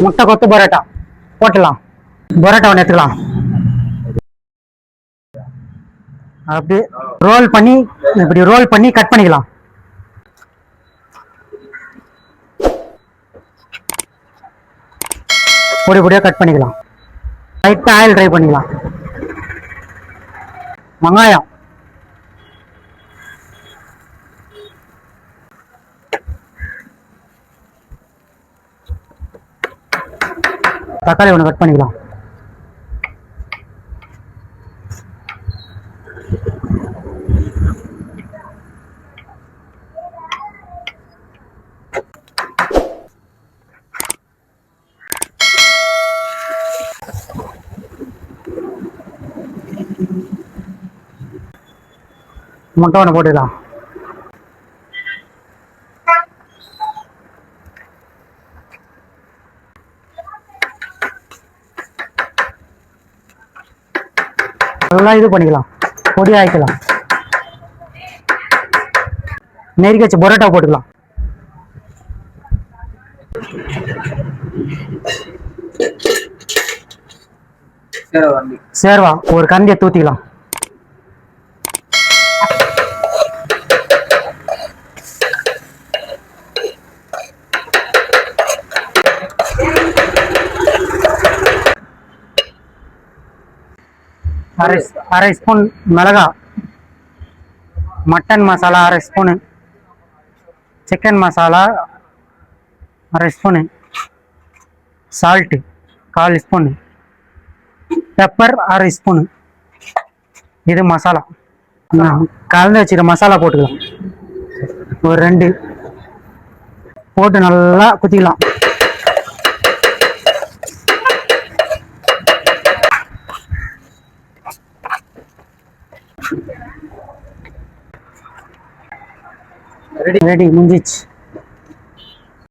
முட்டை கொத்து பரோட்டா போட்டுடலாம். பரோட்டா ஒன்று எடுத்துக்கலாம். அப்படி ரோல் பண்ணி இப்படி ரோல் பண்ணி கட் பண்ணிக்கலாம். பொடி பொடியாக கட் பண்ணிக்கலாம். லைட்டாக ஆயில் ட்ரை பண்ணிக்கலாம். வெங்காயம், தக்காளி ஒன்று கட் பண்ணிக்கலாம். முட்டை ஒன்று போட்டுக்கலாம். நல்லா இது பண்ணிக்கலாம், பொடி ஆயிக்கலாம். நெருக்கி வச்ச பரோட்டா போட்டுக்கலாம். சேர்வா ஒரு கந்தியை தூத்திக்கலாம். அரை ஸ்பூன் மிளகா, மட்டன் மசாலா அரை ஸ்பூனு, சிக்கன் மசாலா அரை ஸ்பூனு, சால்ட்டு 1/4 ஸ்பூனு, பெப்பர் அரை ஸ்பூனு. இது மசாலா கலந்து வச்சுக்கிற மசாலா போட்டுக்கலாம். ஒரு 2 போட்டு நல்லா குத்திக்கலாம். ரெடி முடிஞ்சிச்சு.